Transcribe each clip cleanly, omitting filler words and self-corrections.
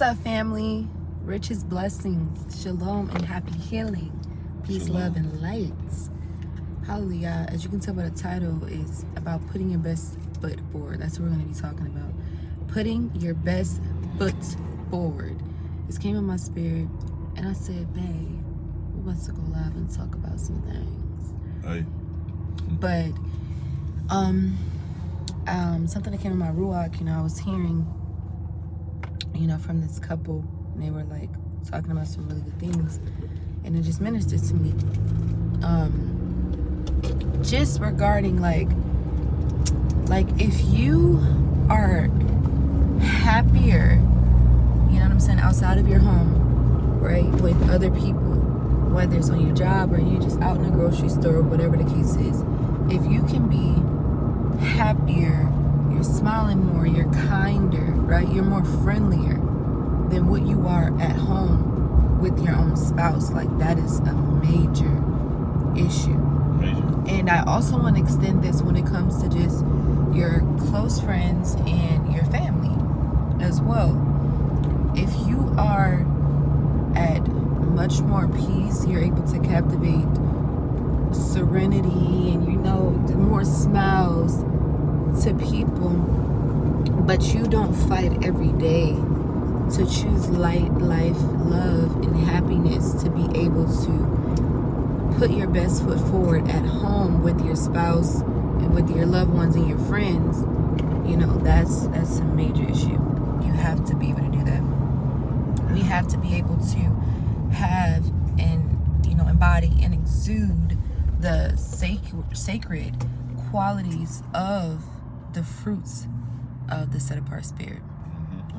up, family? Richest blessings, shalom, and happy healing. Peace, love, and light. Hallelujah. As you can tell by the title, is about putting your best foot forward. That's what we're going to be talking about. Putting your best foot forward. This came in my spirit, and I said, babe, we must go live and talk about some things. Hey. But something that came in my ruach, I was hearing, from this couple, and they were like talking about some really good things, and it just ministered to me. Just regarding like if you are happier, you know what I'm saying, outside of your home, right, with other people, whether it's on your job or you just out in the grocery store, whatever the case is, if you can be happier, you're smiling more, you're kinder, right, you're more friendlier than what you are at home with your own spouse, like that is a major issue. And I also want to extend this when it comes to just your close friends and your family as well. If you are at much more peace, you're able to captivate serenity and more smiles to people, but you don't fight every day to choose light, life, love, and happiness, to be able to put your best foot forward at home with your spouse and with your loved ones and your friends, that's a major issue. You have to be able to do that. We have to be able to have and embody and exude the sacred qualities of the fruits of the set apart spirit.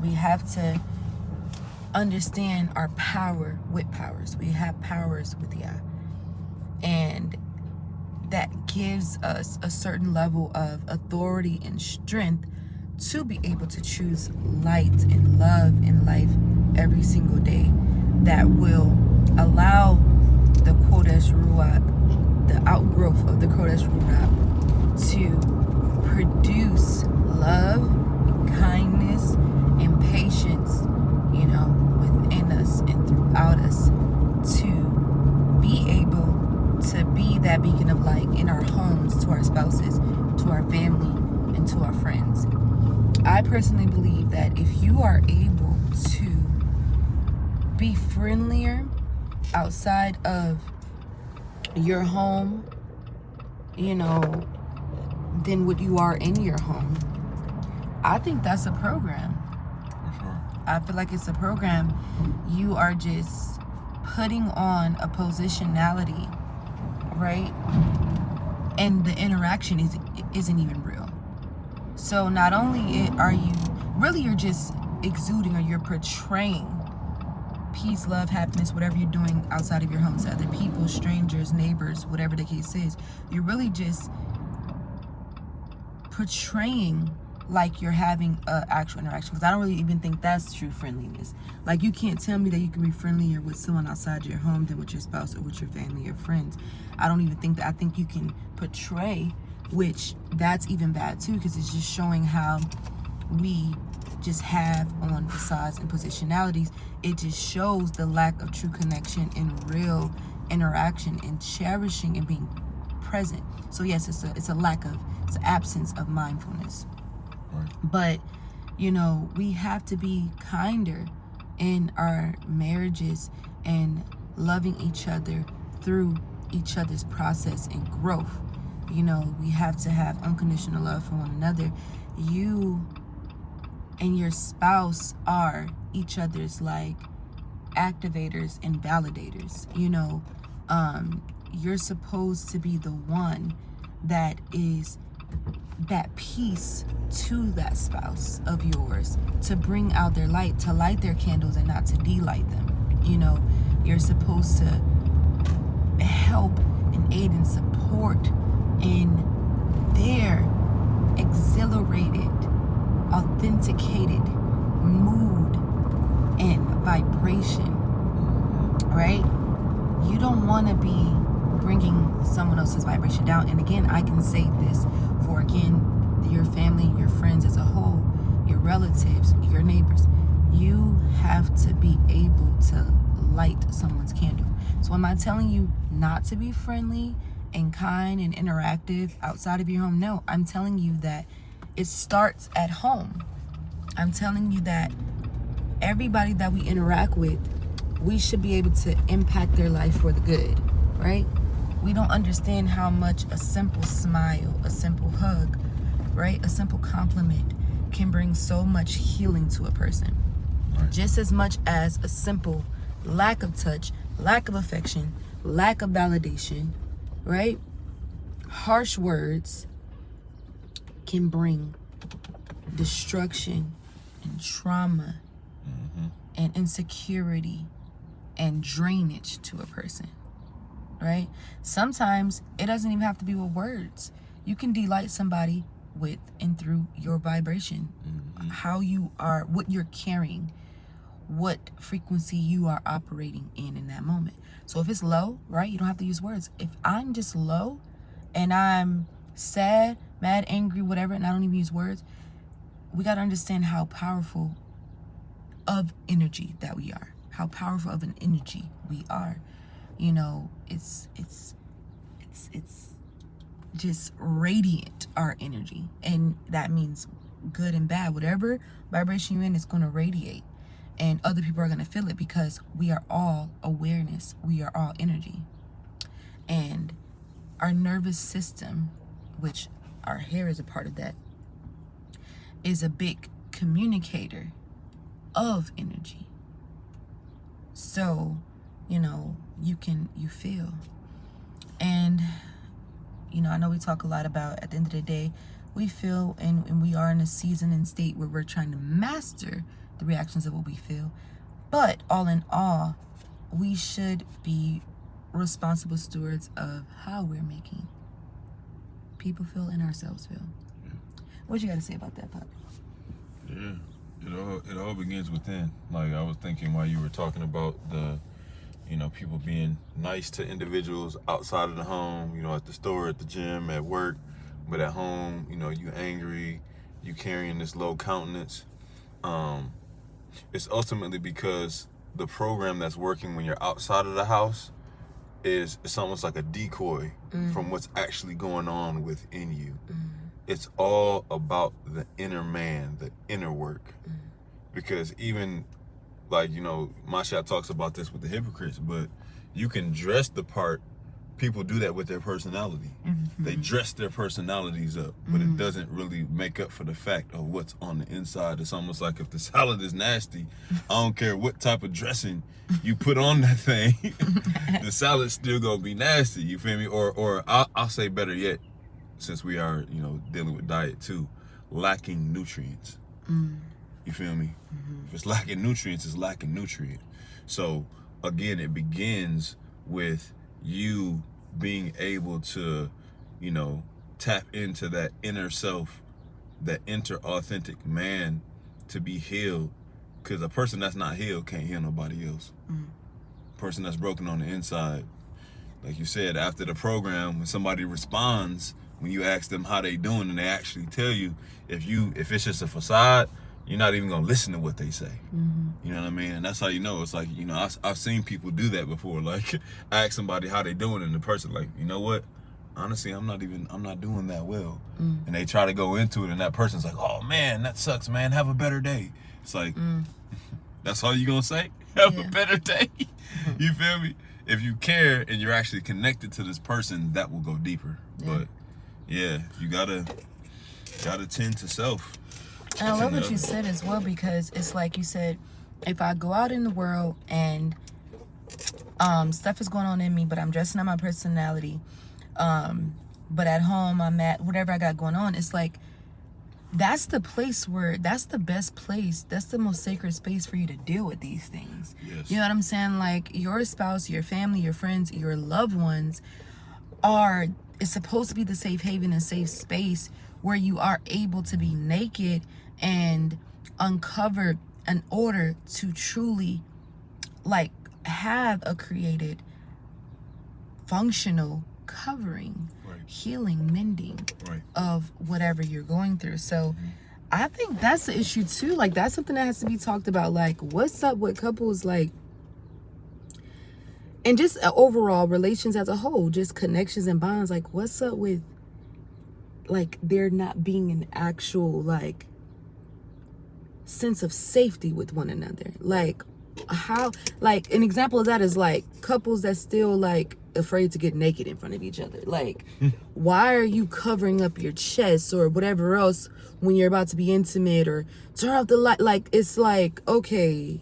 We have to understand our power with powers. We have powers with Yah. And that gives us a certain level of authority and strength to be able to choose light and love in life every single day, that will allow the Kodesh Ruach, the outgrowth of the Kodesh Ruach, to produce love, kindness, and patience, within us and throughout us, to be able to be that beacon of light in our homes, to our spouses, to our family, and to our friends. I personally believe that if you are able to be friendlier outside of your home, than what you are in your home, I think that's a program. For sure. I feel like it's a program. You are just putting on a positionality, right? And the interaction isn't even real. So not only you're just exuding, or you're portraying peace, love, happiness, whatever you're doing outside of your home to other people, strangers, neighbors, whatever the case is. You're really just portraying like you're having an actual interaction, because I don't really even think that's true friendliness. Like, you can't tell me that you can be friendlier with someone outside your home than with your spouse or with your family or friends. I don't even think that. I think you can portray, which that's even bad too, because it's just showing how we just have on facades and positionalities. It just shows the lack of true connection and real interaction and cherishing and being present. So yes, it's an absence of mindfulness. Right. But we have to be kinder in our marriages and loving each other through each other's process and growth. We have to have unconditional love for one another. You and your spouse are each other's like activators and validators. You're supposed to be the one that is that peace to that spouse of yours, to bring out their light, to light their candles and not to delight them. You're supposed to help and aid and support in their exhilarated, authenticated mood and vibration, right? You don't want to be bringing someone else's vibration down. And again, I can say this for, your family, your friends as a whole, your relatives, your neighbors. You have to be able to light someone's candle. So am I telling you not to be friendly and kind and interactive outside of your home? No, I'm telling you that it starts at home. I'm telling you that everybody that we interact with, we should be able to impact their life for the good, right? We don't understand how much a simple smile, a simple hug, right? A simple compliment can bring so much healing to a person. Right. Just as much as a simple lack of touch, lack of affection, lack of validation, right? Harsh words can bring destruction and trauma and insecurity and drainage to a person, right? Sometimes it doesn't even have to be with words. You can delight somebody with and through your vibration, how you are, what you're carrying, what frequency you are operating in that moment. So if it's low, right, you don't have to use words. If I'm just low and I'm sad, mad, angry, whatever, and I don't even use words, we got to understand how powerful of energy that we are, how powerful of an energy we are. You know, it's just radiant, our energy, and that means good and bad. Whatever vibration you're in, it's going to radiate, and other people are going to feel it, because we are all awareness, we are all energy. And our nervous system, which our hair is a part of that, is a big communicator of energy. So, you know, you feel. And, you know, I know we talk a lot about, at the end of the day, we feel, and we are in a season and state where we're trying to master the reactions of what we feel. But all in all, we should be responsible stewards of how we're making people feel and ourselves feel. Yeah. What you got to say about that, Pop? Yeah, it all begins within. Like, I was thinking while you were talking about the, you know, people being nice to individuals outside of the home, you know, at the store, at the gym, at work, but at home, you know, you angry, you carrying this low countenance. It's ultimately because the program that's working when you're outside of the house it's almost like a decoy from what's actually going on within you. It's all about the inner man, the inner work. Because even, like, you know, Masha talks about this with the hypocrites, but you can dress the part. People do that with their personality. They dress their personalities up, but it doesn't really make up for the fact of what's on the inside. It's almost like if the salad is nasty, I don't care what type of dressing you put on that thing, the salad's still gonna be nasty. You feel me? Or I'll say better yet, since we are, you know, dealing with diet too, lacking nutrients. You feel me? If it's lacking nutrients, it's lacking nutrient. So again, it begins with you being able to, you know, tap into that inner self, that inner authentic man, to be healed. Because a person that's not healed can't heal nobody else. A person that's broken on the inside, like you said, after the program, when somebody responds, when you ask them how they doing, and they actually tell you, if it's just a facade, you're not even gonna listen to what they say. You know what I mean? And that's how you know. It's like, you know, I've seen people do that before. Like, I ask somebody how they doing, and the person like, you know what? Honestly, I'm not doing that well. And they try to go into it, and that person's like, oh man, that sucks, man. Have a better day. It's like, that's all you gonna say? Have a better day? You feel me? If you care and you're actually connected to this person, that will go deeper. But yeah, you gotta tend to self. And I love what you said as well, because it's like you said, if I go out in the world and stuff is going on in me, but I'm dressing up my personality, but at home I'm at whatever I got going on, it's like, that's the place where, that's the best place, that's the most sacred space for you to deal with these things. Yes. You know what I'm saying? Like, your spouse, your family, your friends, your loved ones it's supposed to be the safe haven and safe space where you are able to be naked and uncovered in order to truly, like, have a created, functional covering, healing, mending of whatever you're going through. So I think that's the issue too. Like, that's something that has to be talked about. Like, what's up with couples, like, and just overall relations as a whole, just connections and bonds. Like, what's up with, like, there not being an actual, like, sense of safety with one another? Like, how, like, an example of that is, like, couples that still, like, afraid to get naked in front of each other. Like, why are you covering up your chest or whatever else when you're about to be intimate, or turn off the light? Like, it's like, okay,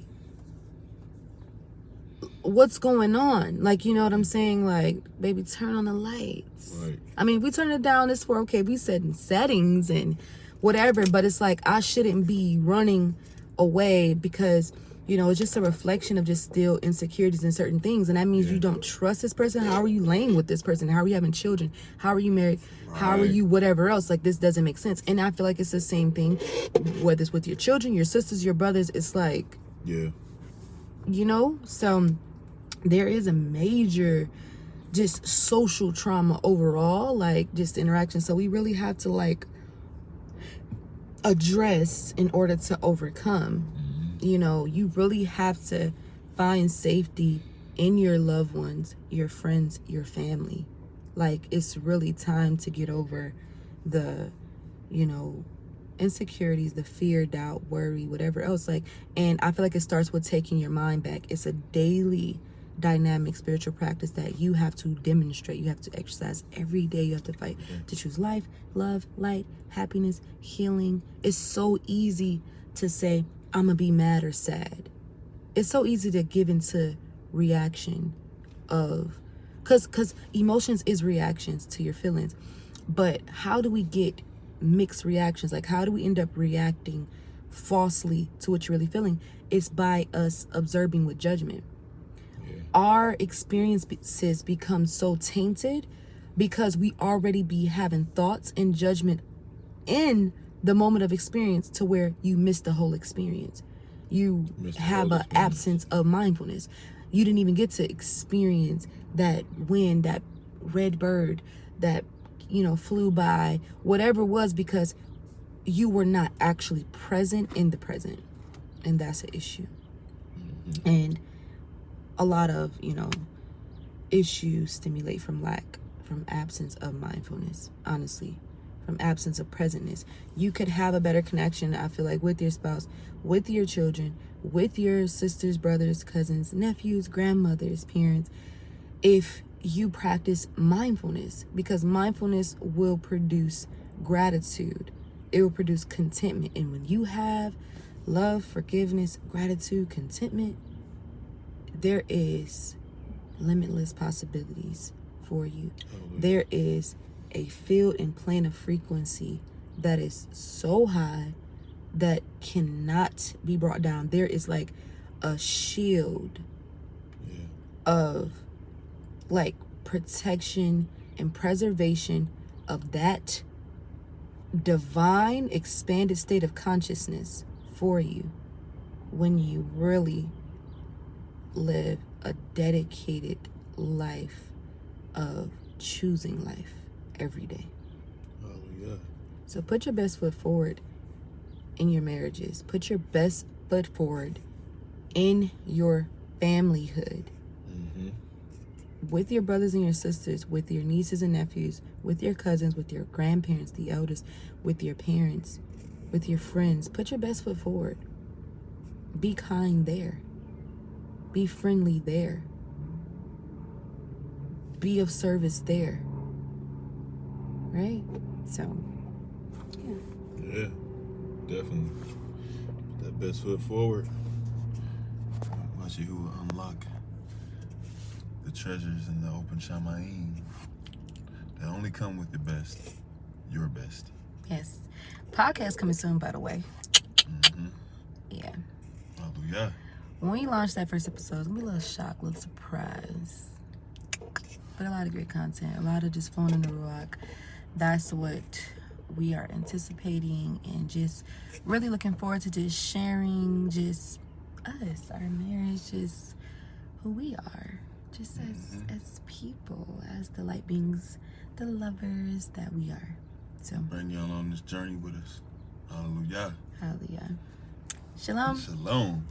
what's going on? Like, you know what I'm saying? Like, baby, turn on the lights. Right. I mean, we turn it down, it's for, okay, we set in settings and whatever, but it's like, I shouldn't be running away because, you know, it's just a reflection of just still insecurities in certain things. And that means you don't trust this person. How are you laying with this person? How are you having children? How are you married? How are you whatever else? Like, this doesn't make sense. And I feel like it's the same thing, whether it's with your children, your sisters, your brothers. It's like, you know, so there is a major just social trauma overall, like just interaction. So we really have to, like, address in order to overcome. You know, you really have to find safety in your loved ones, your friends, your family. Like, it's really time to get over the, you know, insecurities, the fear, doubt, worry, whatever else. Like, and I feel like it starts with taking your mind back. It's a daily dynamic spiritual practice that you have to demonstrate. You have to exercise every day. You have to fight to choose life, love, light, happiness, healing. It's so easy to say, I'm gonna be mad or sad. It's so easy to give into reaction of, because emotions is reactions to your feelings. But how do we get mixed reactions? Like, how do we end up reacting falsely to what you're really feeling? It's by us observing with judgment. Our experiences become so tainted because we already be having thoughts and judgment in the moment of experience, to where you miss the whole experience. You have an absence of mindfulness. You didn't even get to experience that wind, that red bird that, you know, flew by, whatever it was, because you were not actually present in the present. And that's an issue. And a lot of, you know, issues stimulate from absence of mindfulness, honestly, from absence of presentness. You could have a better connection, I feel like, with your spouse, with your children, with your sisters, brothers, cousins, nephews, grandmothers, parents, if you practice mindfulness, because mindfulness will produce gratitude. It will produce contentment. And when you have love, forgiveness, gratitude, contentment, there is limitless possibilities for you. There is a field and plane of frequency that is so high that cannot be brought down. There is like a shield of, like, protection and preservation of that divine expanded state of consciousness for you when you really live a dedicated life of choosing life every day. So put your best foot forward in your marriages. Put your best foot forward in your familyhood. With your brothers and your sisters, with your nieces and nephews, with your cousins, with your grandparents, the elders, with your parents, with your friends. Put your best foot forward. Be kind there. Be friendly there. Be of service there. Right? So, yeah, definitely. That best foot forward. Watch you who will unlock the treasures in the open Shamayim that only come with the best. Your best. yes. Podcast coming soon, by the way. Yeah. Hallelujah. When we launch that first episode, it's gonna be a little shock, a little surprise. But a lot of great content, a lot of just flowing in the rock. That's what we are anticipating, and just really looking forward to just sharing just us, our marriage, just who we are, just as people, as the light beings, the lovers that we are. So bring y'all on this journey with us. Hallelujah. Hallelujah. Shalom. Shalom.